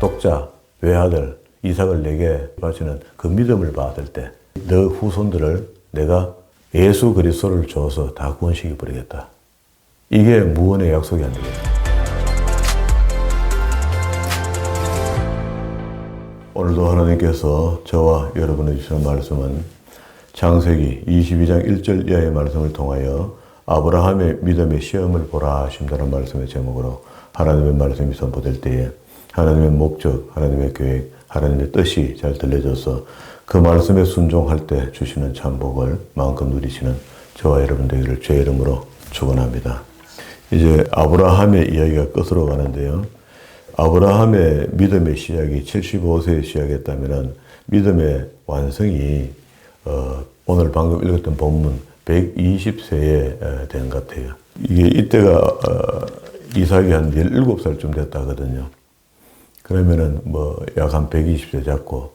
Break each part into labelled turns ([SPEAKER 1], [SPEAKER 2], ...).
[SPEAKER 1] 독자, 외아들, 이삭을 내게 바치는 그 믿음을 받을 때 너 후손들을 내가 예수 그리스도를 줘서 다 구원시켜 버리겠다. 이게 무언의 약속이 아니에요. 오늘도 하나님께서 저와 여러분에게 주시는 말씀은 창세기 22장 1절 이하의 말씀을 통하여 아브라함의 믿음의 시험을 보라 하신다는 말씀의 제목으로 하나님의 말씀이 선포될 때에 하나님의 목적, 하나님의 계획, 하나님의 뜻이 잘 들려져서 그 말씀에 순종할 때 주시는 참복을 마음껏 누리시는 저와 여러분 되기를 주의 이름으로 축원합니다. 이제 아브라함의 이야기가 끝으로 가는데요. 아브라함의 믿음의 시작이 75세에 시작했다면 믿음의 완성이 오늘 방금 읽었던 본문 120세에 된 것 같아요. 이게 이때가 이삭이 한 17살쯤 됐다 하거든요. 그러면은 약 한 120세 잡고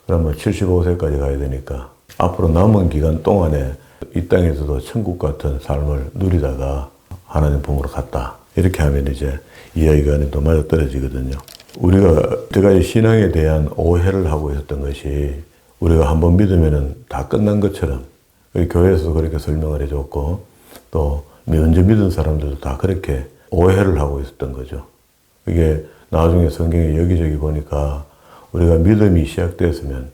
[SPEAKER 1] 그러면 75세까지 가야 되니까 앞으로 남은 기간 동안에 이 땅에서도 천국 같은 삶을 누리다가 하나님 품으로 갔다. 이렇게 하면 이제 이야기가 또 맞아 떨어지거든요. 우리가 여태까지 신앙에 대한 오해를 하고 있었던 것이 우리가 한번 믿으면은 다 끝난 것처럼 우리 교회에서도 그렇게 설명을 해줬고 또 먼저 믿은 사람들도 다 그렇게 오해를 하고 있었던 거죠. 이게 나중에 성경에 여기저기 보니까 우리가 믿음이 시작됐으면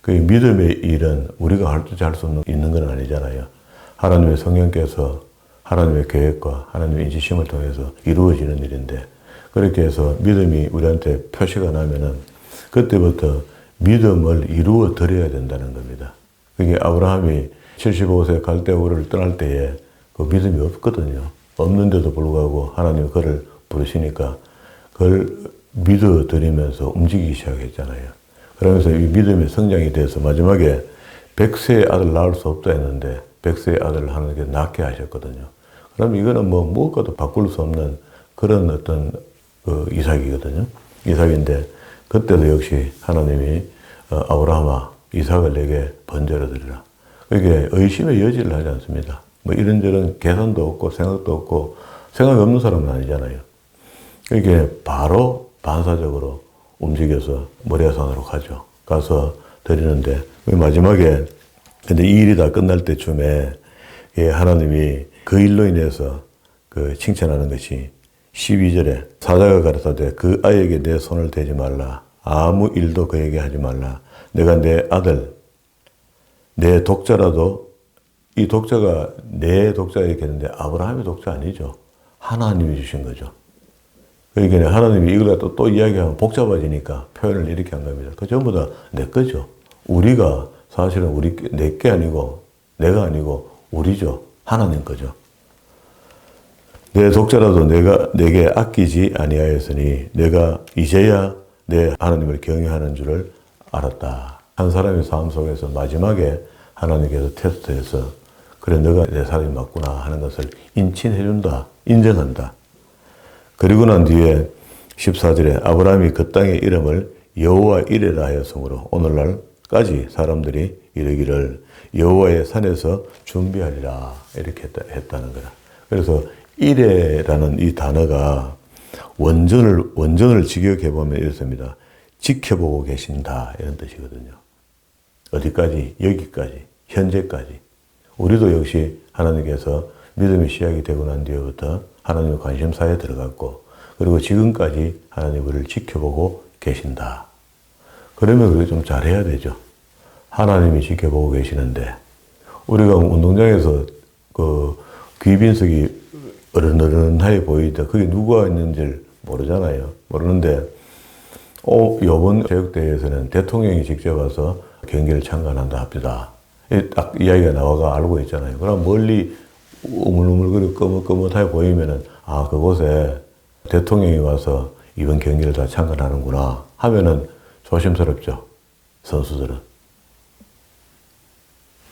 [SPEAKER 1] 그 믿음의 일은 우리가 할 수 있는 건 아니잖아요. 하나님의 성령께서 하나님의 계획과 하나님의 인지심을 통해서 이루어지는 일인데 그렇게 해서 믿음이 우리한테 표시가 나면은 그때부터 믿음을 이루어 드려야 된다는 겁니다. 그게 아브라함이 75세 갈대우를 떠날 때에 그 믿음이 없거든요. 없는데도 불구하고 하나님이 그를 부르시니까 그걸 믿어드리면서 움직이기 시작했잖아요. 그러면서 이 믿음의 성장이 돼서 마지막에 100세의 아들 낳을 수 없다 했는데 100세의 아들을 하나님께서 낳게 하셨거든요. 그럼 이거는 무엇과도 바꿀 수 없는 그런 어떤 이삭이거든요. 이삭인데 그때도 역시 하나님이 아브라함아 이삭을 내게 번제로 드리라. 그게 의심의 여지를 하지 않습니다. 이런저런 계산도 없고 생각도 없고 생각이 없는 사람은 아니잖아요. 이게 바로 반사적으로 움직여서 모리아산으로 가죠. 가서 드리는데 마지막에 근데 이 일이 다 끝날 때쯤에 하나님이 그 일로 인해서 칭찬하는 것이 12절에 사자가 가르쳐되 그 아이에게 내 손을 대지 말라. 아무 일도 그에게 하지 말라. 내가 내 아들 내 독자라도 이 독자가 내 독자 얘기했는데 아브라함의 독자 아니죠. 하나님이 주신 거죠. 그러니까 하나님이 이걸 갖다 또 이야기하면 복잡해지니까 표현을 이렇게 한 겁니다. 그 전부 다 내 거죠. 우리가 사실은 내게 아니고 내가 아니고 우리죠. 하나님 거죠. 내 독자라도 내게 아끼지 아니하였으니 내가 이제야 내 하나님을 경외하는 줄을 알았다. 한 사람의 삶 속에서 마지막에 하나님께서 테스트해서 그래 너가 내 사람이 맞구나 하는 것을 인칭해준다. 인정한다. 그리고 난 뒤에 14절에 아브라함이 그 땅의 이름을 여호와 이레라 하였으므로 오늘날까지 사람들이 이르기를 여호와의 산에서 준비하리라 이렇게 했다는 거다. 그래서 이레라는 이 단어가 원전을 직역해 보면 이렇습니다. 지켜보고 계신다 이런 뜻이거든요. 어디까지? 여기까지, 현재까지. 우리도 역시 하나님께서 믿음의 시작이 되고 난 뒤부터 하나님의 관심사에 들어갔고 그리고 지금까지 하나님 우리를 지켜보고 계신다. 그러면 우리가 좀 잘해야 되죠. 하나님이 지켜보고 계시는데 우리가 운동장에서 귀빈석이 어른어른하게 보이다. 그게 누가 있는지를 모르잖아요. 모르는데 이번 체육대회에서는 대통령이 직접 와서 경기를 참관한다 합니다. 딱 이야기가 나와가 알고 있잖아요. 그럼 멀리 우물우물거리고 끄뭇끄뭇하게 보이면은 그곳에 대통령이 와서 이번 경기를 다 참관하는구나 하면은 조심스럽죠. 선수들은.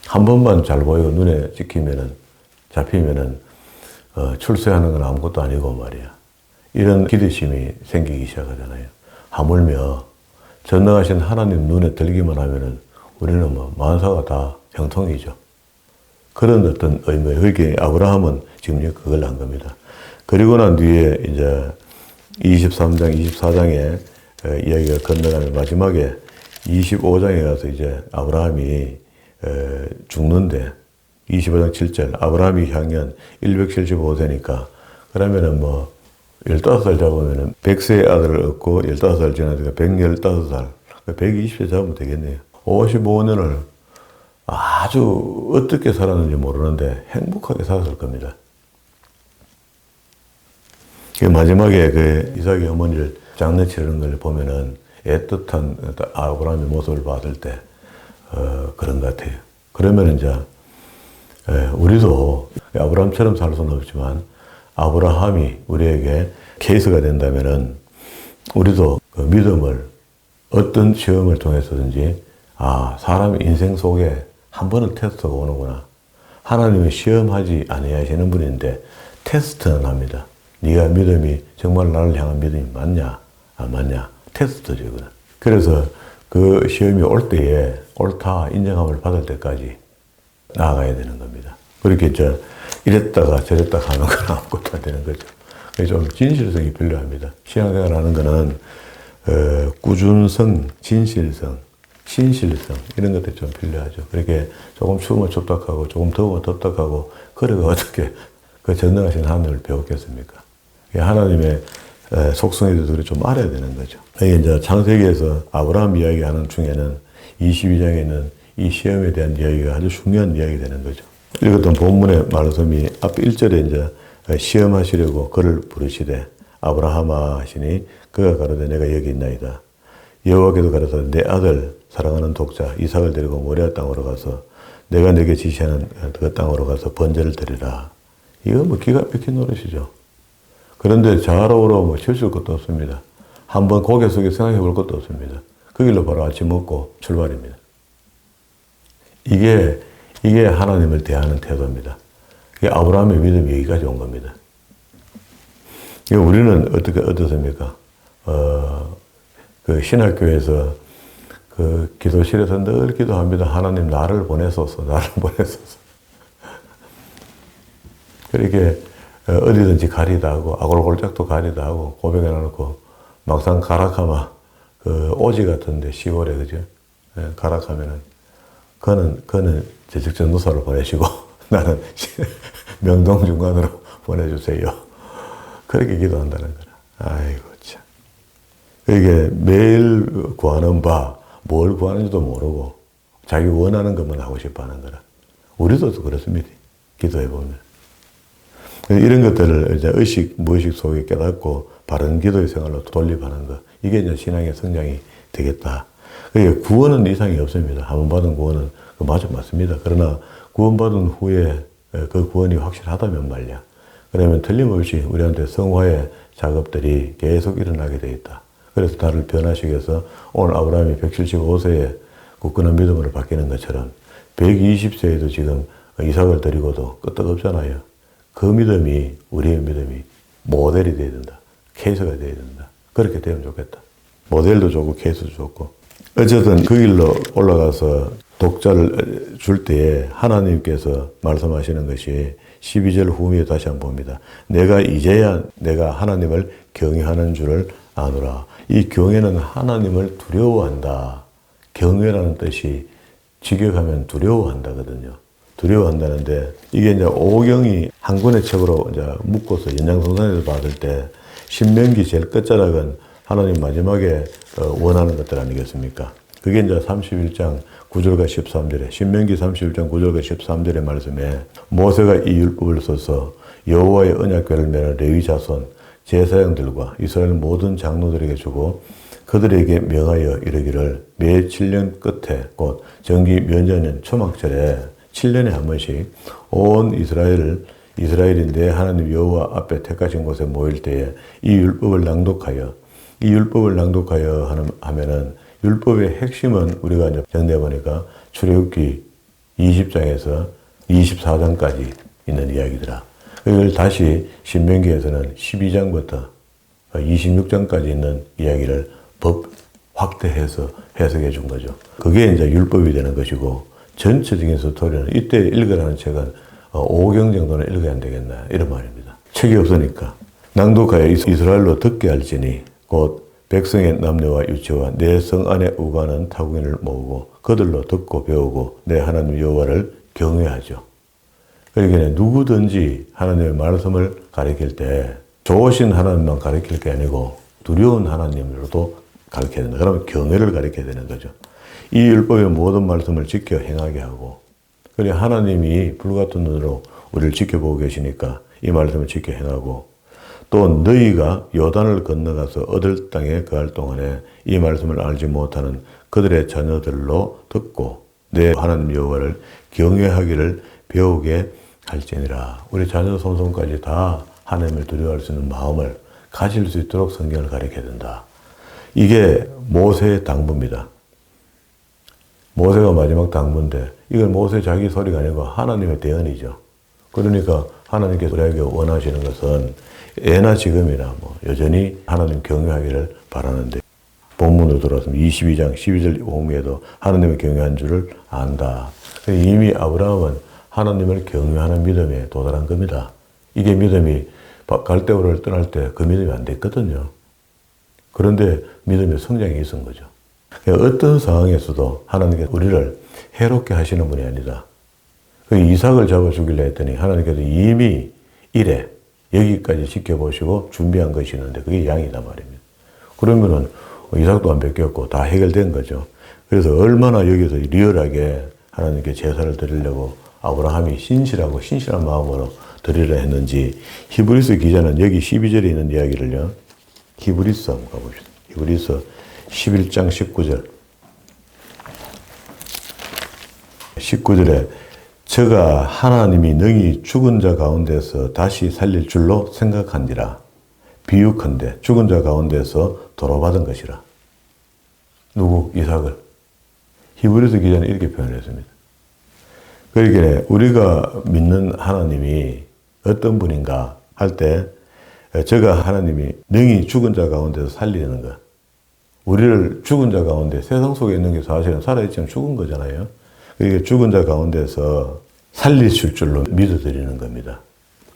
[SPEAKER 1] 한 번만 잘 보이고 눈에 잡히면은 출세하는 건 아무것도 아니고 말이야. 이런 기대심이 생기기 시작하잖아요. 하물며 전능하신 하나님 눈에 들기만 하면은 우리는 만사가 다 형통이죠. 그런 어떤 의미예요. 그렇게 아브라함은 지금 그걸 한 겁니다. 그리고 난 뒤에 이제 23장, 24장에 이야기가 건너가면 마지막에 25장에 가서 이제 아브라함이 죽는데 25장 7절 아브라함이 향년 175세니까 그러면은 뭐 15살 잡으면은 100세의 아들을 얻고 15살 지나니까 115살 120세 잡으면 되겠네요. 55년을 아주 어떻게 살았는지 모르는데 행복하게 살았을 겁니다. 마지막에 그 이삭의 어머니를 장례 치르는 걸 보면은 애틋한 아브라함의 모습을 봤을 때 그런 것 같아요. 그러면 이제 우리도 아브라함처럼 살 수는 없지만 아브라함이 우리에게 케이스가 된다면은 우리도 그 믿음을 어떤 시험을 통해서든지 사람의 인생 속에 한 번은 테스트가 오는구나. 하나님은 시험하지 아니하시는 분인데 테스트는 합니다. 네가 믿음이 정말 나를 향한 믿음이 맞냐 안 맞냐 테스트죠. 그래서 그 시험이 올 때에 옳다 인정함을 받을 때까지 나아가야 되는 겁니다. 그렇게 이랬다가 저랬다가 하는 건 아무것도 안 되는 거죠. 그래서 좀 진실성이 필요합니다. 신앙생활 하는 거는 꾸준성, 진실성, 신실성 이런 것들이 좀 필요하죠. 그렇게 조금 추우면 춥다하고 조금 더우면 덥다하고 그래가 어떻게 그 전능하신 하나님을 배웠겠습니까? 하나님의 속성에 대해서 좀 알아야 되는 거죠. 이제 창세기에서 아브라함 이야기하는 중에는 22장에는 이 시험에 대한 이야기가 아주 중요한 이야기 되는 거죠. 읽었던 본문의 말씀이 앞 1절에 이제 시험하시려고 그를 부르시되 아브라함아 하시니 그가 가로되 내가 여기 있나이다. 여호와께서 가로되 내 아들 사랑하는 독자 이삭을 데리고 모리아 땅으로 가서 내가 내게 지시하는 그 땅으로 가서 번제를 드리라. 이거 뭐 기가 막힌 노릇이죠. 그런데 좌로우로 뭐 실수할 것도 없습니다. 한번 고개 숙여 생각해 볼 것도 없습니다. 그 길로 바로 아침 먹고 출발입니다. 이게 하나님을 대하는 태도입니다. 이게 아브라함의 믿음이 여기까지 온 겁니다. 우리는 어떻습니까? 그 신학교에서 그 기도실에서 늘 기도합니다. 하나님 나를 보내소서, 나를 보내소서. 그렇게 어디든지 가리다 하고 아골골짝도 가리다 하고 고백해 놔놓고 막상 가락하면 그 오지 같은데 시골에 그죠? 가락하면은 그는 저쪽 전도사로 보내시고 나는 명동 중간으로 보내주세요. 그렇게 기도한다는 거라. 아이고 참. 이게 매일 구하는 바 뭘 구하는지도 모르고 자기 원하는 것만 하고 싶어 하는 거라. 우리도 그렇습니다. 기도해 보면. 이런 것들을 이제 무의식 속에 깨닫고 바른 기도의 생활로 돌입하는 것. 이게 이제 신앙의 성장이 되겠다. 그러니까 구원은 이상이 없습니다. 한번 받은 구원은 맞습니다. 그러나 구원받은 후에 그 구원이 확실하다면 말이야. 그러면 틀림없이 우리한테 성화의 작업들이 계속 일어나게 되어 있다. 그래서 나를 변화시키 위해서 오늘 아브라함이 175세에 굳건한 믿음으로 바뀌는 것처럼 120세에도 지금 이삭을 드리고도 끄떡없잖아요. 그 믿음이 우리의 믿음이 모델이 되어야 된다. 케이스가 되어야 된다. 그렇게 되면 좋겠다. 모델도 좋고 케이스도 좋고. 어쨌든 그 길로 올라가서 독자를 줄 때에 하나님께서 말씀하시는 것이 12절 후미에 다시 한번 봅니다. 내가 이제야 내가 하나님을 경외하는 줄을 아노라. 이 경외는 하나님을 두려워한다. 경외라는 뜻이 직역하면 두려워한다거든요. 두려워한다는데 이게 이제 오경이 한 권의 책으로 이제 묶어서 연장성산에서 받을 때 신명기 제일 끝자락은 하나님 마지막에 원하는 것들 아니겠습니까? 그게 이제 31장 9절과 13절에 신명기 31장 9절과 13절의 말씀에 모세가 이 율법을 써서 여호와의 언약궤를 매는 레위 자손 제사장들과 이스라엘 모든 장로들에게 주고 그들에게 명하여 이르기를 매 7년 끝에 곧 정기 면제년 초막절에 7년에 한 번씩 온 이스라엘이 내 하나님 여호와 앞에 택하신 곳에 모일 때에 이 율법을 낭독하여 하면은 율법의 핵심은 우리가 이제 정리해 보니까 출애굽기 20장에서 24장까지 있는 이야기더라. 이걸 다시 신명기에서는 12장부터 26장까지 있는 이야기를 확대해서 해석해 준 거죠. 그게 이제 율법이 되는 것이고 전체적인 스토리는 이때 읽으라는 책은 5경 정도는 읽어야 안 되겠나 이런 말입니다. 책이 없으니까 낭독하여 이스라엘로 듣게 할지니 곧 백성의 남녀와 유치와 내 성 안에 우가는 타국인을 모으고 그들로 듣고 배우고 내 하나님 여호와를 경외하죠. 그러니까 누구든지 하나님의 말씀을 가르칠 때 좋으신 하나님만 가르칠 게 아니고 두려운 하나님으로도 가르쳐야 된다. 그러면 경외를 가르쳐야 되는 거죠. 이 율법의 모든 말씀을 지켜 행하게 하고, 그래 하나님이 불같은 눈으로 우리를 지켜보고 계시니까 이 말씀을 지켜 행하고, 또 너희가 요단을 건너가서 얻을 땅에 거할 동안에 이 말씀을 알지 못하는 그들의 자녀들로 듣고 내 하나님 여호와를 경외하기를 배우게 할지니라. 우리 자녀 손손까지 다 하나님을 두려워할 수 있는 마음을 가질 수 있도록 성경을 가르쳐야 된다. 이게 모세의 당부입니다. 모세가 마지막 당부인데 이건 모세 자기 소리가 아니고 하나님의 대언이죠. 그러니까 하나님께서 우리에게 원하시는 것은 예나 지금이나 여전히 하나님 경외하기를 바라는데, 본문으로 돌아왔으면 22장 12절 오후에도 하나님을 경외한 줄을 안다. 이미 아브라함은 하나님을 경외하는 믿음에 도달한 겁니다. 이게 믿음이 갈대우를 떠날 때 그 믿음이 안 됐거든요. 그런데 믿음의 성장이 있은 거죠. 어떤 상황에서도 하나님께서 우리를 해롭게 하시는 분이 아니다. 이삭을 잡아 죽이려 했더니 하나님께서 이미 이래 여기까지 지켜보시고 준비한 것이 있는데 그게 양이다 말입니다. 그러면은 이삭도 안 뺏겼고 다 해결된 거죠. 그래서 얼마나 여기서 리얼하게 하나님께 제사를 드리려고 아브라함이 신실한 마음으로 드리려 했는지, 히브리서 기자는 여기 12절에 있는 이야기를요, 히브리서 한번 가봅시다. 히브리서 11장 19절. 19절에 저가 하나님이 능히 죽은 자 가운데서 다시 살릴 줄로 생각한디라. 비유컨대 죽은 자 가운데서 도로받은 것이라. 누구? 이삭을. 히브리서 기자는 이렇게 표현했습니다. 그러기에 우리가 믿는 하나님이 어떤 분인가 할 때 저가 하나님이 능히 죽은 자 가운데서 살리는 것. 우리를 죽은 자 가운데, 세상 속에 있는 게 사실은 살아있지만 죽은 거잖아요. 그러니까 죽은 자 가운데서 살리실 줄로 믿어드리는 겁니다.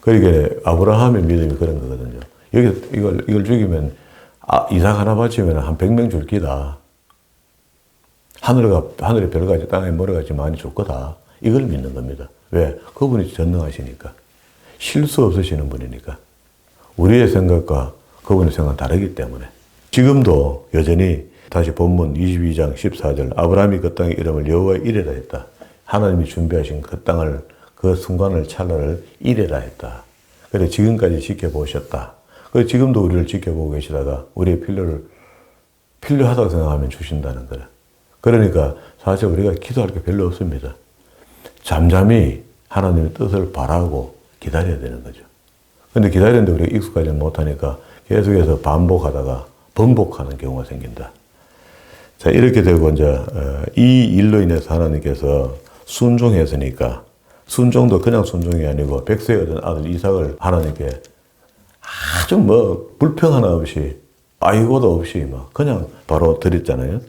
[SPEAKER 1] 그러니까 아브라함의 믿음이 그런 거거든요. 이걸 죽이면, 이삭 하나 바치면 한 100명 줄 기다. 하늘에 별같이 땅에 모래같이 많이 줄 거다. 이걸 믿는 겁니다. 왜? 그분이 전능하시니까. 실수 없으시는 분이니까. 우리의 생각과 그분의 생각은 다르기 때문에. 지금도 여전히 다시 본문 22장 14절 아브라함이 그 땅의 이름을 여호와의 이레라 했다. 하나님이 준비하신 그 땅을, 그 순간을 찰나를 이레라 했다. 그래 지금까지 지켜보셨다. 그래 지금도 우리를 지켜보고 계시다가 우리의 필요하다고 생각하면 주신다는 거라. 그러니까 사실 우리가 기도할 게 별로 없습니다. 잠잠히 하나님의 뜻을 바라고 기다려야 되는 거죠. 근데 기다리는데 우리가 익숙하지 못하니까 계속해서 번복하는 경우가 생긴다. 자, 이렇게 되고 이제 이 일로 인해서 하나님께서 순종했으니까, 순종도 그냥 순종이 아니고 백세의 얻은 아들 이삭을 하나님께 아주 불평 하나 없이, 아이고도 없이 그냥 바로 드렸잖아요.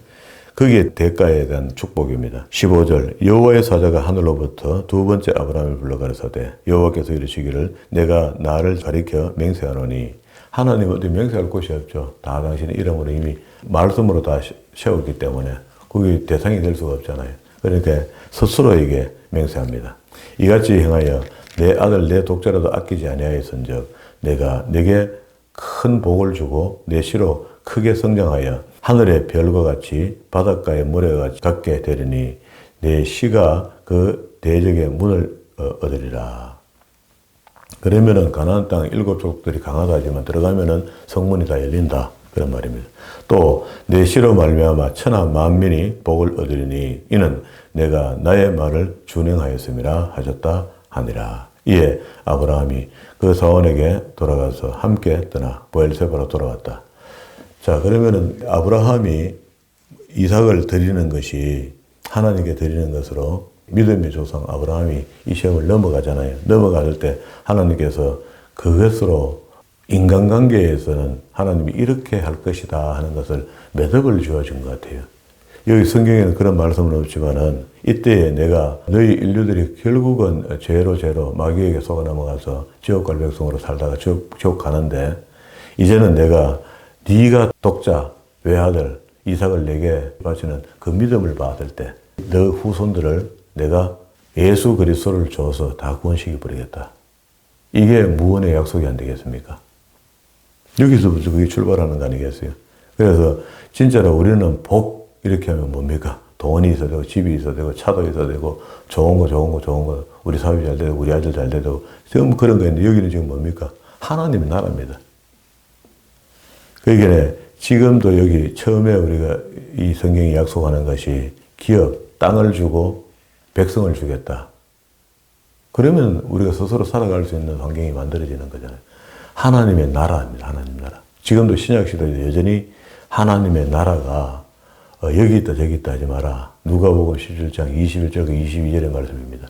[SPEAKER 1] 그게 대가에 대한 축복입니다. 15절 여호와의 사자가 하늘로부터 두 번째 아브라함을 불러 가라사대 여호와께서 이르시기를 내가 나를 가리켜 맹세하노니. 하나님은 어디 맹세할 곳이 없죠. 다 당신의 이름으로 이미 말씀으로 다 세웠기 때문에 그게 대상이 될 수가 없잖아요. 그러니까 스스로에게 맹세합니다. 이같이 행하여 내 아들 내 독자라도 아끼지 아니하였은즉 내가 내게 큰 복을 주고 내 씨로 크게 성장하여 하늘의 별과 같이 바닷가의 모래와 같게 되리니 내 씨가 그 대적의 문을 얻으리라. 그러면은 가나안 땅 7족들이 강하다 하지만 들어가면은 성문이 다 열린다. 그런 말입니다. 또 내 씨로 말미암아 천하 만민이 복을 얻으리니 이는 내가 나의 말을 준행하였음이라 하셨다 하니라. 이에 아브라함이 그 사원에게 돌아가서 함께 떠나 브엘세바로 돌아왔다. 자, 그러면은 아브라함이 이삭을 드리는 것이 하나님께 드리는 것으로 믿음의 조상 아브라함이 이 시험을 넘어가잖아요. 넘어갈 때 하나님께서 그것으로 인간관계에서는 하나님이 이렇게 할 것이다 하는 것을 매듭을 주어준 것 같아요. 여기 성경에는 그런 말씀은 없지만은 이때에 내가 너희 인류들이 결국은 죄로 마귀에게 속아 넘어가서 지옥 갈 백성으로 살다가 지옥 가는데 이제는 내가 네가 독자 외아들 이삭을 내게 바치는 그 믿음을 받을 때 너 후손들을 내가 예수 그리스도를 줘서 다 구원시켜 버리겠다. 이게 무언의 약속이 안 되겠습니까? 여기서부터 그게 출발하는 거 아니겠어요? 그래서 진짜로 우리는 복 이렇게 하면 뭡니까? 돈이 있어야 되고 집이 있어야 되고 차도 있어야 되고 좋은 거 우리 사위 잘 되고 우리 아들 잘 되고 전부 그런 거 있는데 여기는 지금 뭡니까? 하나님의 나라입니다. 그러니까 지금도 여기 처음에 우리가 이 성경이 약속하는 것이 기업, 땅을 주고 백성을 주겠다. 그러면 우리가 스스로 살아갈 수 있는 환경이 만들어지는 거잖아요. 하나님의 나라입니다. 하나님 나라. 지금도 신약시대에 여전히 하나님의 나라가 여기 있다 저기 있다 하지 마라. 누가복음 17장 21절과 22절의 말씀입니다.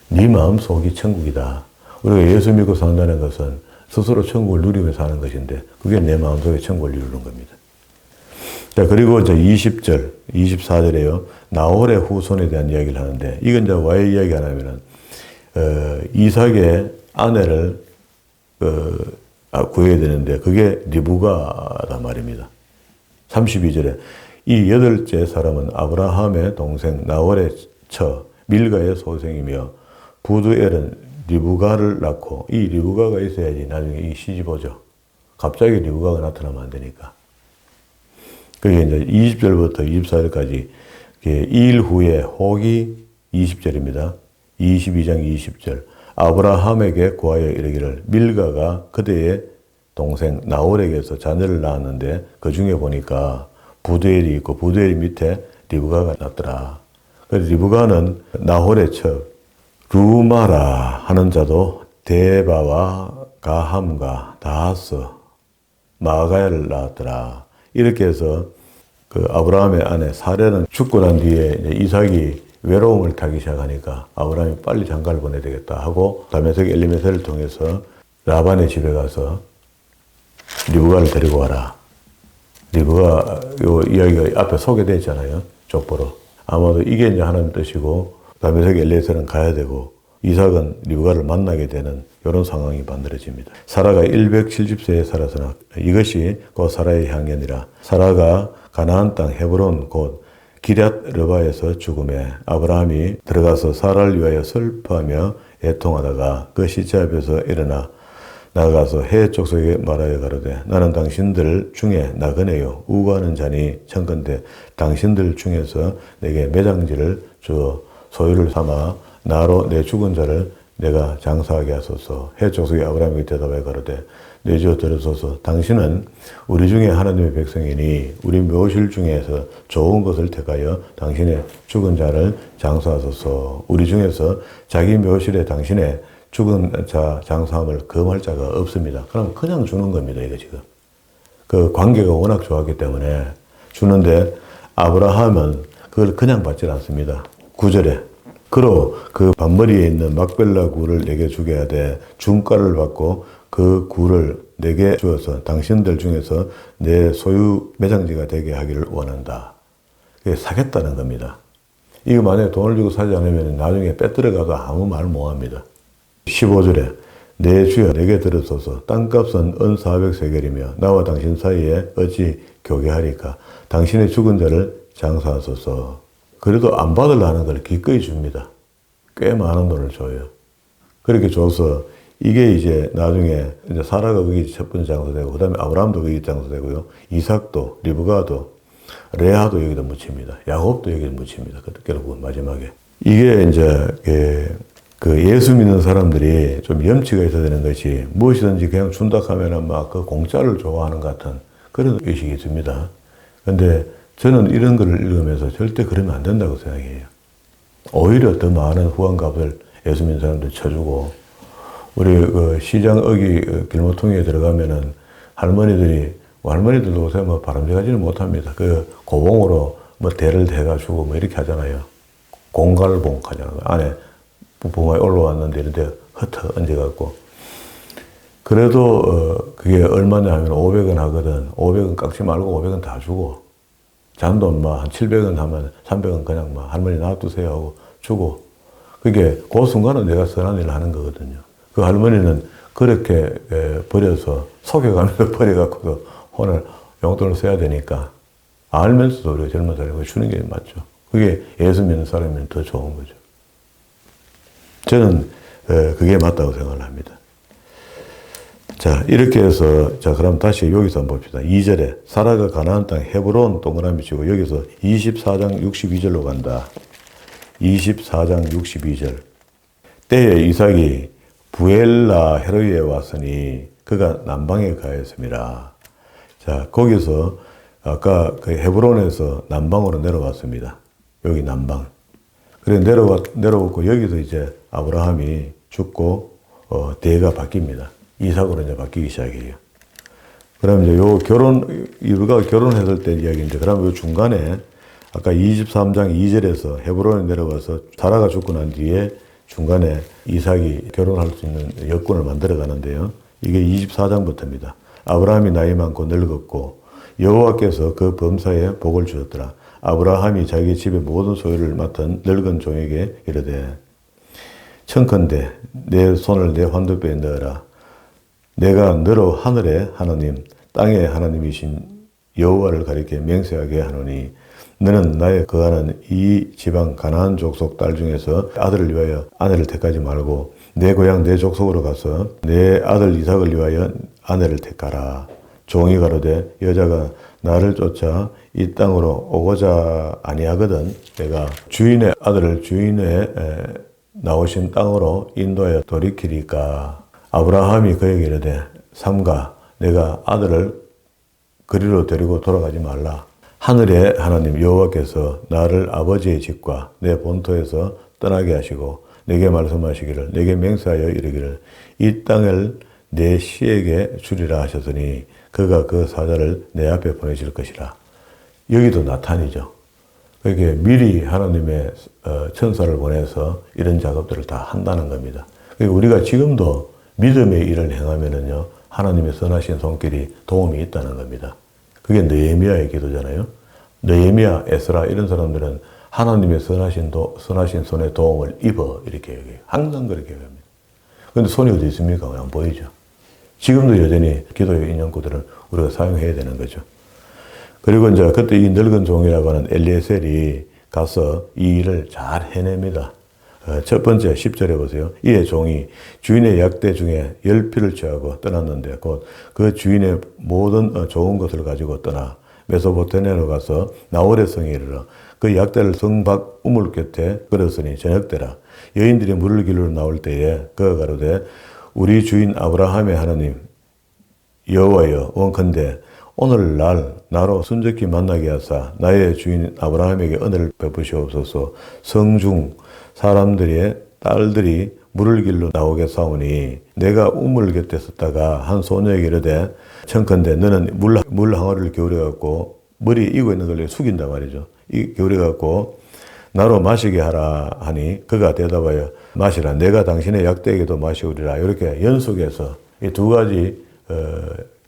[SPEAKER 1] 네 마음속이 천국이다. 우리가 예수 믿고 산다는 것은 스스로 천국을 누리며 사는 것인데 그게 내 마음속에 천국을 이루는 겁니다. 자, 그리고 이제 20절, 24절에요. 나홀의 후손에 대한 이야기를 하는데 이건 이제 왜 이야기 하냐면은 이삭의 아내를 구해야 되는데 그게 리브가다 말입니다. 32절에 이 여덟째 사람은 아브라함의 동생 나홀의 처 밀가의 소생이며 부두엘은 리브가를 낳고 이 리브가가 있어야지 나중에 이 시집 오죠. 갑자기 리브가가 나타나면 안 되니까. 그게 이제 20절부터 24절까지 이일 후에 혹이 20절입니다. 22장 20절. 아브라함에게 구하여 이르기를 밀가가 그대의 동생 나홀에게서 자녀를 낳았는데 그 중에 보니까 부두엘이 있고 부두엘 밑에 리브가가 났더라. 그래서 리브가는 나홀의 처 루마라 하는 자도 데바와 가함과 다하스 마가야를 낳았더라. 이렇게 해서 그 아브라함의 아내 사레는 죽고 난 뒤에 이제 이삭이 외로움을 타기 시작하니까 아브라함이 빨리 장가를 보내야 되겠다 하고 다메섹 엘리메셀을 통해서 라반의 집에 가서 리브가를 데리고 와라. 리브가 요 이야기가 앞에 소개되어 있잖아요. 족보로. 아마도 이게 이제 하나님 뜻이고 다메섹 엘리메셀은 가야 되고 이삭은 리브가를 만나게 되는 이런 상황이 만들어집니다. 사라가 170세에 살았으나 이것이 곧 사라의 향연이라. 사라가 가나안 땅 헤브론 곧 기럇 르바에서 죽음에 아브라함이 들어가서 사라를 위하여 슬퍼하며 애통하다가 그 시체 앞에서 일어나 나아가서 해 족속에게 말하여 가로되 나는 당신들 중에 나그네요 우고하는 자니 청컨대 당신들 중에서 내게 매장지를 주어 소유를 삼아 나로 내 죽은 자를 내가 장사하게 하소서. 해 족속의 아브라함에게 대답하여 가로되 내 주 들으소서. 당신은 우리 중에 하나님의 백성이니 우리 묘실 중에서 좋은 것을 택하여 당신의 죽은 자를 장사하소서. 우리 중에서 자기 묘실에 당신의 죽은 자 장사함을 금할 자가 없습니다. 그럼 그냥 주는 겁니다. 이거 지금. 그 관계가 워낙 좋았기 때문에 주는데 아브라함은 그걸 그냥 받질 않습니다. 9절에 그로 그 반머리에 있는 막벨라 굴을 내게 주게 하되 중가를 받고 그 굴을 내게 주어서 당신들 중에서 내 소유 매장지가 되게 하기를 원한다. 그게 사겠다는 겁니다. 이거 만약에 돈을 주고 사지 않으면 나중에 빼들어가도 아무 말 못합니다. 15절에 내 주여 내게 들으소서. 땅값은 은 400세겔이며 나와 당신 사이에 어찌 교개하리까. 당신의 죽은 자를 장사하소서. 그래도 안 받으려는 걸 기꺼이 줍니다. 꽤 많은 돈을 줘요. 그렇게 줘서 이게 이제 나중에 이제 사라가 거기 첫 번째 장사되고, 그 다음에 아브라함도 거기 장사되고요. 이삭도, 리브가도, 레아도 여기다 묻힙니다. 야곱도 여기다 묻힙니다. 결국은 마지막에. 이게 이제 그 예수 믿는 사람들이 좀 염치가 있어야 되는 것이 무엇이든지 그냥 준다 하면은 막 그 공짜를 좋아하는 것 같은 그런 의식이 있습니다. 근데 저는 이런 거를 읽으면서 절대 그러면 안 된다고 생각해요. 오히려 더 많은 후원값을 예수 믿는 사람들 쳐주고, 우리 그 시장 어기 길모퉁이에 들어가면은 할머니들도 요새 뭐 바람직하지는 못합니다. 그 고봉으로 뭐 대를 대가지고 뭐 이렇게 하잖아요. 공갈봉 하잖아요. 안에 부모가 올라왔는데 이런데 흩어 얹어갖고. 그래도 그게 얼마냐 하면 500원 하거든. 500원 깎지 말고 500원 다 주고. 잔돈 한 700원 하면 300원 그냥 할머니 놔두세요 하고 주고. 그게 그 순간은 내가 선한 일을 하는 거거든요. 그 할머니는 그렇게 버려서 속여가면서 버려갖고도 오늘 용돈을 써야 되니까 알면서도 우리가 젊은 사람이 주는 게 맞죠. 그게 예수 믿는 사람이면 더 좋은 거죠. 저는 그게 맞다고 생각을 합니다. 자, 이렇게 해서, 자, 그럼 다시 여기서 한번 봅시다. 2절에 사라가 가나안 땅 헤브론 동그라미 치고 여기서 24장 62절로 간다. 24장 62절. 때에 이삭이 부엘라 헤로이에 왔으니 그가 남방에 가했습니다. 자, 거기서 아까 그 헤브론에서 남방으로 내려왔습니다. 여기 남방. 그래 내려오고 여기서 이제 아브라함이 죽고 대가 바뀝니다. 이삭으로 이제 바뀌기 시작해요. 그럼 이제 요 이유가 결혼했을 때 이야기인데, 그럼 요 중간에 아까 23장 2절에서 헤브론에 내려와서 사라가 죽고 난 뒤에 중간에 이삭이 결혼할 수 있는 여건을 만들어 가는데요. 이게 24장부터입니다. 아브라함이 나이 많고 늙었고 여호와께서 그 범사에 복을 주었더라. 아브라함이 자기 집의 모든 소유를 맡은 늙은 종에게 이르되 청컨대 내 손을 내 환도뼈에 넣어라. 내가 너로 하늘의 하나님 땅의 하나님이신 여호와를 가리켜 맹세하게 하노니 너는 나의 거하는 이 지방 가나안 족속 딸 중에서 아들을 위하여 아내를 택하지 말고 내 고향 내 족속으로 가서 내 아들 이삭을 위하여 아내를 택하라. 종이 가로되 여자가 나를 쫓아 이 땅으로 오고자 아니하거든 내가 주인의 아들을 주인의 나오신 땅으로 인도하여 돌이키리까. 아브라함이 그에게 이르되 삼가 내가 아들을 그리로 데리고 돌아가지 말라. 하늘의 하나님 여호와께서 나를 아버지의 집과 내 본토에서 떠나게 하시고 내게 말씀하시기를 내게 맹세하여 이르기를 이 땅을 내 시에게 주리라 하셨으니 그가 그 사자를 내 앞에 보내실 것이라. 여기도 나탄이죠. 그게 미리 하나님의 천사를 보내서 이런 작업들을 다 한다는 겁니다. 우리가 지금도 믿음의 일을 행하면은요, 하나님의 선하신 손길이 도움이 있다는 겁니다. 그게 느헤미야의 기도잖아요. 느헤미야, 에스라 이런 사람들은 하나님의 선하신 손의 도움을 입어 이렇게 얘기해요. 항상 그렇게 얘기합니다. 그런데 손이 어디 있습니까? 안 보이죠. 지금도 여전히 기도의 인용구들을 우리가 사용해야 되는 거죠. 그리고 이제 그때 이 늙은 종이라고 하는 엘리에셀이 가서 이 일을 잘 해냅니다. 첫 번째 10절에 보세요. 이에 종이 주인의 약대 중에 10피를 취하고 떠났는데 곧 그 주인의 모든 좋은 것을 가지고 떠나 메소포타미아로 가서 나홀의 성에 이르러 그 약대를 성 밖 우물 곁에 걸었으니 저녁 때라. 여인들이 물을 길러 나올 때에 그가 가로되 우리 주인 아브라함의 하나님 여호와여 원컨대 오늘날 나로 순적히 만나게 하사 나의 주인 아브라함에게 은혜를 베푸시옵소서. 성중 사람들의 딸들이 물을 길러 나오게 싸우니 내가 우물 곁에 섰다가 한 소녀에게 이르되 청컨대 너는 물 항아리를 기울여갖고 머리에 이고 있는 걸 숙인단 말이죠. 기울여갖고 나로 마시게 하라 하니 그가 대답하여 마시라. 내가 당신의 약대에게도 마시우리라. 이렇게 연속해서 이 두 가지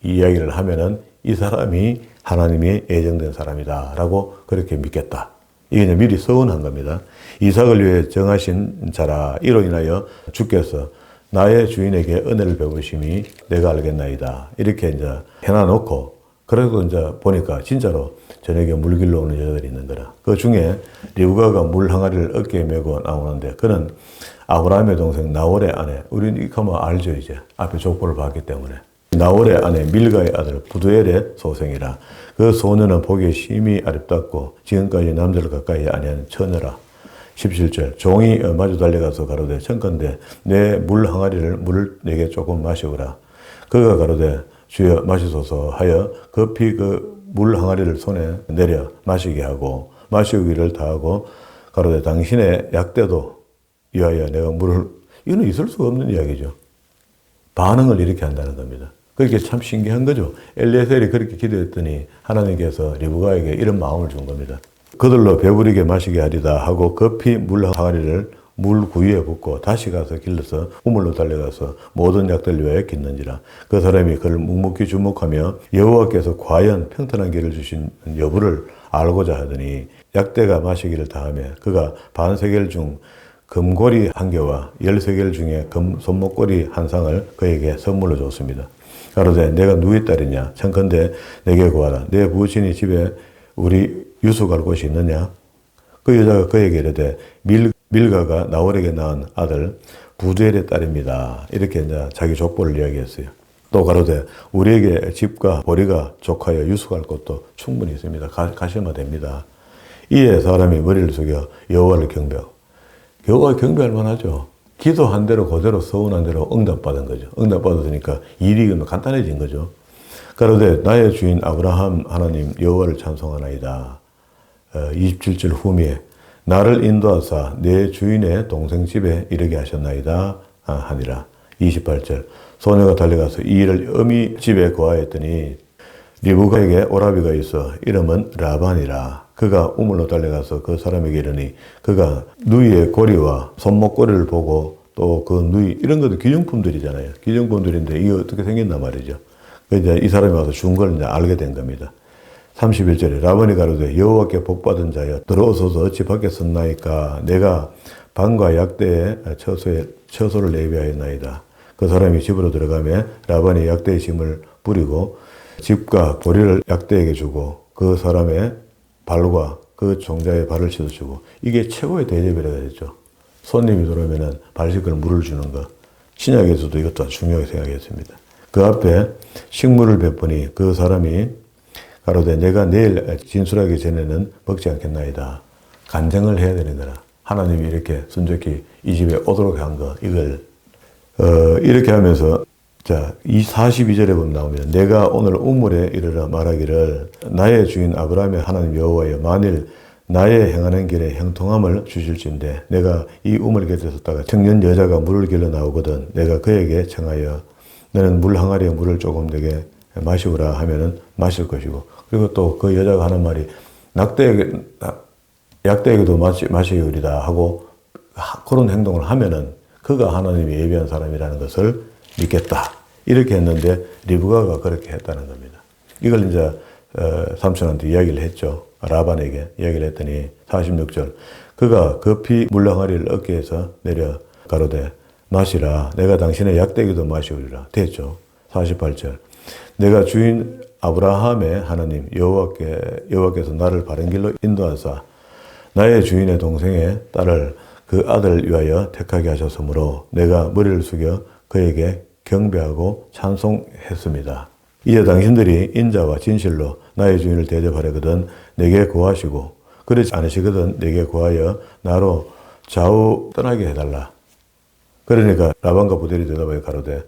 [SPEAKER 1] 이야기를 하면은 이 사람이 하나님이 예정된 사람이다 라고 그렇게 믿겠다. 이게 이제 미리 서운한 겁니다. 이삭을 위해 정하신 자라. 이로 인하여 주께서 나의 주인에게 은혜를 베푸심이 내가 알겠나이다. 이렇게 이제 해놔놓고, 그래도 이제 보니까 진짜로 저녁에 물 길러 오는 여자들이 있는 거라. 그 중에 리브가가 물 항아리를 어깨에 메고 나오는데, 그는 아브라함의 동생 나홀의 아내, 우리는 이거 뭐 알죠, 이제. 앞에 족보를 봤기 때문에. 나홀의 아내 밀가의 아들 부두엘의 소생이라. 그 소녀는 보기에 심히 아름답고 지금까지 남자를 가까이 아니하는 처녀라. 17절 종이 마주 달려가서 가로되 청컨대 내 물 항아리를 물을 내게 조금 마시오라. 그가 가로되 주여 마시소서 하여 급히 그 물 항아리를 손에 내려 마시게 하고 마시우기를 다하고 가로되 당신의 약대도 위하여 내가 물을, 이거는 있을 수가 없는 이야기죠. 반응을 이렇게 한다는 겁니다. 그렇게 참 신기한 거죠. 엘리에셀이 그렇게 기도했더니 하나님께서 리브가에게 이런 마음을 준 겁니다. 그들로 배부르게 마시게 하리다 하고 급히 물 항아리를 물 구유에 붓고 다시 가서 길러서 우물로 달려가서 모든 약들 위하여 깃는지라. 그 사람이 그를 묵묵히 주목하며 여호와께서 과연 평탄한 길을 주신 여부를 알고자 하더니 약대가 마시기를 다하며 그가 반세겔 중 금고리 한 개와 10세겔 중에 금 손목고리 한 상을 그에게 선물로 줬습니다. 가로되 내가 누구의 딸이냐 청컨대 내게 구하라. 내 부친이 집에 우리 유숙할 곳이 있느냐. 그 여자가 그에게 이르되 밀가가 나홀에게 낳은 아들 부두엘의 딸입니다. 이렇게 이제 자기 족보를 이야기했어요. 또 가로되 우리에게 집과 보리가 족하여 유숙할 곳도 충분히 있습니다. 가시면 됩니다. 이에 사람이 머리를 숙여 여호와를 경배하고, 여호와 경배할 만하죠. 기도한 대로 그대로 서운한 대로 응답받은 거죠. 응답받았으니까 일이 간단해진 거죠. 가로되 나의 주인 아브라함 하나님 여호와를 찬송하나이다. 27절 후미에 나를 인도하사 내 주인의 동생 집에 이르게 하셨나이다 하니라. 28절 소녀가 달려가서 이 일을 어미 집에 고하였더니 리브가에게 오라비가 있어 이름은 라반이라. 그가 우물로 달려가서 그 사람에게 이르니 그가 누이의 고리와 손목고리를 보고 또 그 누이 이런 것도 기념품들이잖아요. 기념품들인데 이게 어떻게 생겼나 말이죠. 이제 이 사람이 와서 준 걸 이제 알게 된 겁니다. 31절에 라반이 가로되 여호와께 복받은 자여 들어오소서 어찌 밖에 섰나이까. 내가 방과 약대에 처소를 예비하였나이다. 그 사람이 집으로 들어가며 라반이 약대의 짐을 부리고 집과 보리를 약대에게 주고 그 사람의 발과 그 종자의 발을 씻어주고, 이게 최고의 대접이라고 했죠. 손님이 들어오면은 발 씻을 물을 주는 거. 신약에서도 이것도 중요하게 생각했습니다. 그 앞에 식물을 베푸니 그 사람이 가로되 내가 내일 진술하기 전에는 먹지 않겠나이다. 간증을 해야 되는 거라. 하나님이 이렇게 순적히 이 집에 오도록 한 거, 이걸 이렇게 하면서 자, 이 42절에 보면 나오면 내가 오늘 우물에 이르러 말하기를 나의 주인 아브라함의 하나님 여호와여 만일 나의 행하는 길에 형통함을 주실진데 내가 이 우물 곁에 섰다가 청년 여자가 물을 길러 나오거든 내가 그에게 청하여 너는 물 항아리에 물을 조금 내게 마시우라 하면은 마실 것이고, 그리고 또 그 여자가 하는 말이 약대에게도 마시우리다 하고 그런 행동을 하면은 그가 하나님이 예비한 사람이라는 것을 믿겠다. 이렇게 했는데 리브가가 그렇게 했다는 겁니다. 이걸 이제 삼촌한테 이야기를 했죠. 라반에게 이야기를 했더니 46절 그가 급히 물항아리를 어깨에서 내려 가로되 마시라. 내가 당신의 약대기도 마시우리라. 됐죠. 48절 내가 주인 아브라함의 하나님 여호와께서 나를 바른 길로 인도하사 나의 주인의 동생의 딸을 그 아들 위하여 택하게 하셨으므로 내가 머리를 숙여 그에게 경배하고 찬송했습니다. 이제 당신들이 인자와 진실로 나의 주인을 대접하려거든 내게 구하시고 그렇지 않으시거든 내게 구하여 나로 좌우 떠나게 해달라. 그러니까 라반과 부델이 대답하여 가로되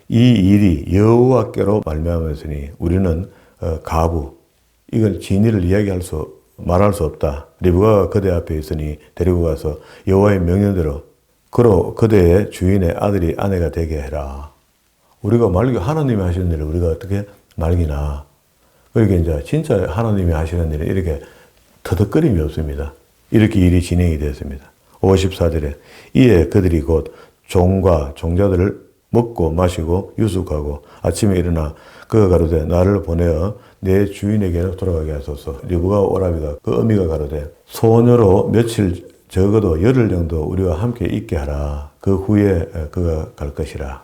[SPEAKER 1] 이 일이 여호와께로 말미암았으니 우리는 가부 이건 진위를 말할 수 없다. 리브가가 그대 앞에 있으니 데리고 가서 여호와의 명령대로 그로 그대의 주인의 아들이 아내가 되게 해라. 우리가 하나님이 하시는 일을 우리가 어떻게 말기나. 그러니까 이제 진짜 하나님이 하시는 일은 이렇게 터득거림이 없습니다. 이렇게 일이 진행이 되었습니다. 54절에 이에 그들이 곧 종과 종자들을 먹고 마시고 유숙하고 아침에 일어나 그가 가로되 나를 보내어 내 주인에게 돌아가게 하소서. 리브가 오라비가 그 어미가 가로되 소녀로 며칠 적어도 열흘 정도 우리와 함께 있게 하라. 그 후에 그가 갈 것이라.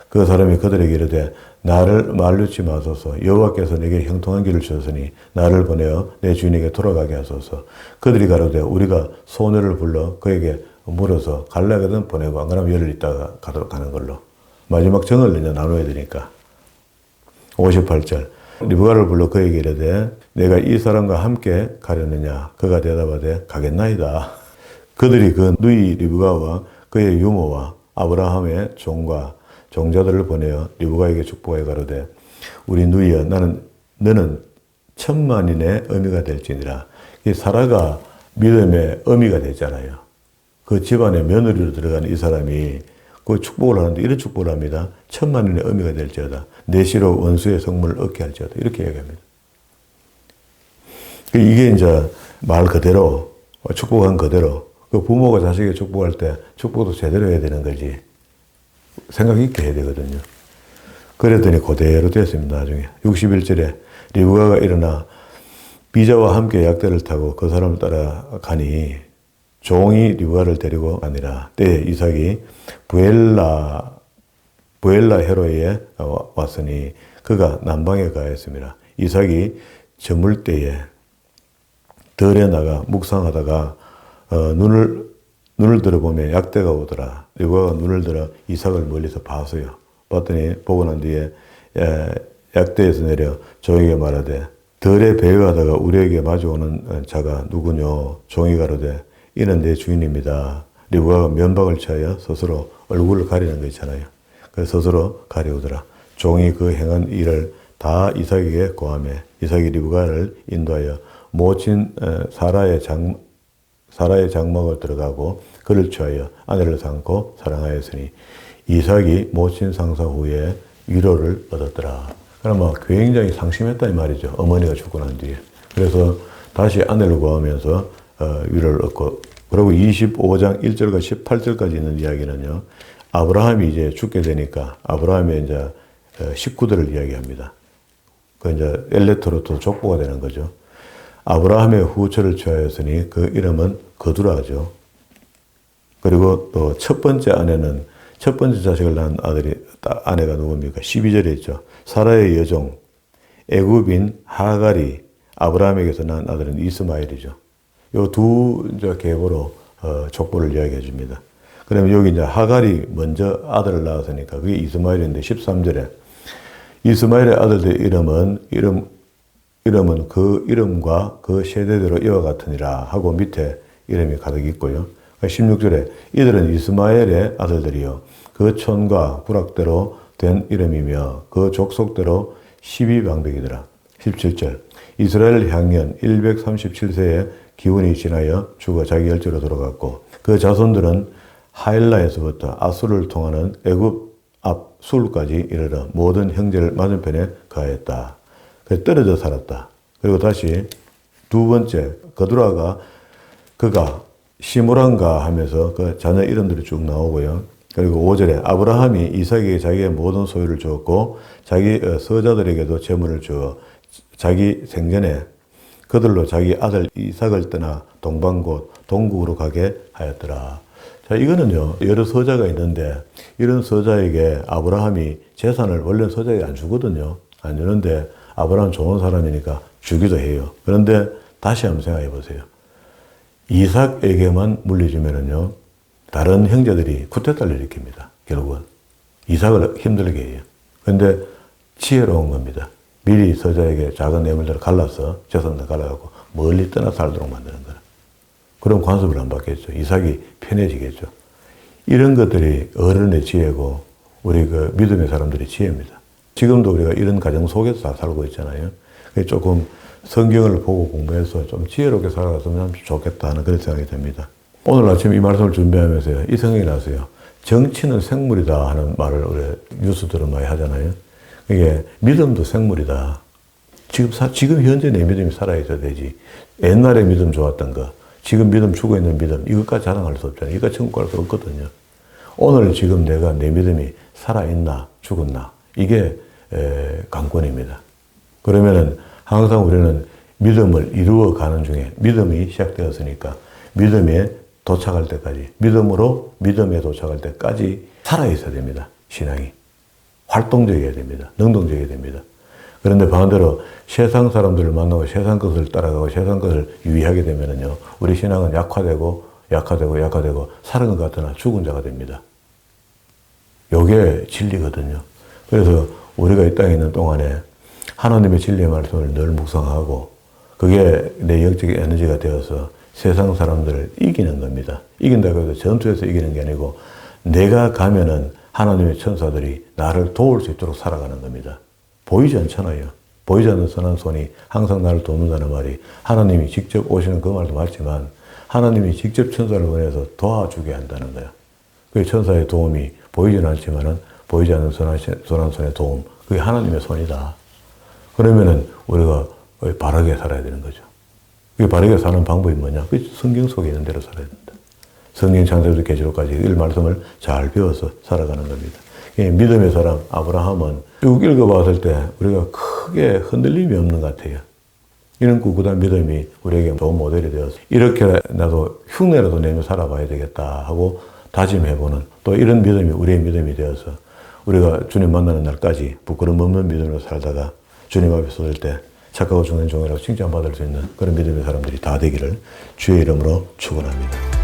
[SPEAKER 1] 그 사람이 그들에게 이르되 나를 말려치 마소서. 여호와께서 내게 형통한 길을 주셨으니 나를 보내어 내 주인에게 돌아가게 하소서. 그들이 가로되 우리가 소녀를 불러 그에게 물어서 갈라거든 보내고 안 그러면 열흘 있다가 가는 걸로. 마지막 정을 이제 나눠야 되니까. 58절 리브가를 불러 그에게 이르되 내가 이 사람과 함께 가려느냐. 그가 대답하되 가겠나이다. 그들이 그 누이 리브가와 그의 유모와 아브라함의 종과 종자들을 보내어 리브가에게 축복하여 가로되 우리 누이여 너는 천만인의 어미가 될지니라. 이 사라가 믿음의 어미가 됐잖아요. 그 집안의 며느리로 들어가는 이 사람이 그 축복을 하는데 이런 축복을 합니다. 천만인의 어미가 될지어다. 내시로 원수의 성문을 얻게 할지어다. 이렇게 얘기합니다. 이게 이제 말 그대로 축복한 그대로 그 부모가 자식에게 축복할 때 축복도 제대로 해야 되는 거지. 생각 있게 해야 되거든요. 그랬더니 그대로 됐습니다. 나중에 61절에 리브가가 일어나 비자와 함께 약대를 타고 그 사람을 따라가니 종이 리브가를 데리고 가니라. 때에 이삭이 부엘라 부엘라 헤로에 왔으니 그가 남방에 가했습니다. 이삭이 저물 때에 들에 나가 묵상하다가 눈을 들어보면 약대가 오더라. 리브가가 눈을 들어 이삭을 멀리서 봤어요. 봤더니 보고 난 뒤에 약대에서 내려 종에게 말하되 들에 배회하다가 우리에게 마주오는 자가 누구뇨? 종이 가로되 이는 내 주인입니다. 리브가가 면박을 취하여 스스로 얼굴을 가리는 거 있잖아요. 그래서 스스로 가리우더라. 종이 그 행한 일을 다 이삭에게 고하매 이삭이 리브가를 인도하여 모친 사라의 장막을 들어가고 그를 취하여 아내를 삼고 사랑하였으니 이삭이 모친 상사 후에 위로를 얻었더라. 그러면 굉장히 상심했다 이 말이죠. 어머니가 죽고 난 뒤에. 그래서 다시 아내를 구하면서 위로를 얻고, 그리고 25장 1절과 18절까지 있는 이야기는요, 아브라함이 이제 죽게 되니까 아브라함의 이제 식구들을 이야기합니다. 그 이제 엘레트로 또 족보가 되는 거죠. 아브라함의 후처를 취하였으니 그 이름은 거두라죠. 그리고 또 첫 번째 자식을 낳은 아내가 누굽니까? 12절에 있죠. 사라의 여종, 애굽인 하갈이 아브라함에게서 낳은 아들은 이스마엘이죠. 요 두 계보로 족보를 이야기해 줍니다. 그러면 여기 이제 하갈이 먼저 아들을 낳았으니까 그게 이스마엘인데 13절에 이스마엘의 아들들 이름은 그 이름과 그 세대대로 이와 같으니라 하고 밑에 이름이 가득 있고요. 16절에 이들은 이스마엘의 아들들이요 그 촌과 부락대로 된 이름이며 그 족속대로 12방백이더라. 17절 이스라엘 향년 137세에 기운이 지나여 죽어 자기 열조로 돌아갔고 그 자손들은 하일라에서부터 아수를 통하는 애굽 앞 술까지 이르러 모든 형제를 맞은편에 가했다. 그래서 떨어져 살았다. 그리고 다시 두 번째 거두라가 그가 시므란가 하면서 그 자녀 이름들이 쭉 나오고요. 그리고 5절에 아브라함이 이삭에게 자기의 모든 소유를 주었고 자기 서자들에게도 재물을 주어 자기 생전에 그들로 자기 아들 이삭을 떠나 동방곳 동국으로 가게 하였더라. 자, 이거는요, 여러 서자가 있는데 이런 서자에게 아브라함이 재산을 원래 서자에게 안 주거든요. 안 주는데 아브라함은 좋은 사람이니까 주기도 해요. 그런데 다시 한번 생각해 보세요. 이삭에게만 물려주면은요, 다른 형제들이 쿠데타를 일으킵니다. 결국은 이삭을 힘들게 해요. 그런데 지혜로운 겁니다. 미리 서자에게 작은 뇌물들을 갈라서 재산도 갈라갖고 멀리 떠나 살도록 만드는 거라. 그럼 관습을 안 받겠죠. 이삭이 편해지겠죠. 이런 것들이 어른의 지혜고 우리 그 믿음의 사람들의 지혜입니다. 지금도 우리가 이런 가정 속에서 살고 있잖아요. 조금 성경을 보고 공부해서 좀 지혜롭게 살아갔으면 좋겠다 하는 그런 생각이 듭니다. 오늘 아침 이 말씀을 준비하면서 이 생각이 났어요. 정치는 생물이다 하는 말을 우리 뉴스들은 많이 하잖아요. 이게 믿음도 생물이다. 지금 현재 내 믿음이 살아있어야 되지. 옛날에 믿음 좋았던 거, 지금 믿음 죽어 있는 믿음, 이것까지 자랑할 수 없잖아요. 이거 천국 갈 수 없거든요. 오늘 지금 내가 내 믿음이 살아있나, 죽었나. 이게 관건입니다. 그러면은 항상 우리는 믿음을 이루어가는 중에 믿음이 시작되었으니까 믿음에 도착할 때까지, 믿음에 도착할 때까지 살아있어야 됩니다. 신앙이. 활동적이어야 됩니다. 능동적이어야 됩니다. 그런데 반대로 세상 사람들을 만나고 세상 것을 따라가고 세상 것을 유의하게 되면은요, 우리 신앙은 약화되고 살은 것 같으나 죽은 자가 됩니다. 요게 진리거든요. 그래서 우리가 이 땅에 있는 동안에 하나님의 진리의 말씀을 늘 묵상하고 그게 내 영적인 에너지가 되어서 세상 사람들을 이기는 겁니다. 이긴다고 해서 전투에서 이기는 게 아니고 내가 가면은 하나님의 천사들이 나를 도울 수 있도록 살아가는 겁니다. 보이지 않잖아요. 보이지 않는 선한 손이 항상 나를 돕는다는 말이 하나님이 직접 오시는 그 말도 맞지만 하나님이 직접 천사를 보내서 도와주게 한다는 거야. 그 천사의 도움이 보이지는 않지만은 보이지 않는 선한 손의 도움, 그게 하나님의 손이다. 그러면은 우리가 바르게 살아야 되는 거죠. 그 바르게 사는 방법이 뭐냐? 그 성경 속에 있는 대로 살아야 된다. 성경 창세기부터 계시록까지 이 말씀을 잘 배워서 살아가는 겁니다. 믿음의 사람 아브라함은 쭉 읽어봤을 때 우리가 크게 흔들림이 없는 것 같아요. 이런 꿋꿋한 믿음이 우리에게 좋은 모델이 되어서 이렇게 나도 흉내라도 내며 살아봐야 되겠다 하고 다짐해보는 또 이런 믿음이 우리의 믿음이 되어서 우리가 주님 만나는 날까지 부끄럼 없는 믿음으로 살다가 주님 앞에 설 때 착하고 중한 종이라고 칭찬받을 수 있는 그런 믿음의 사람들이 다 되기를 주의 이름으로 축원합니다.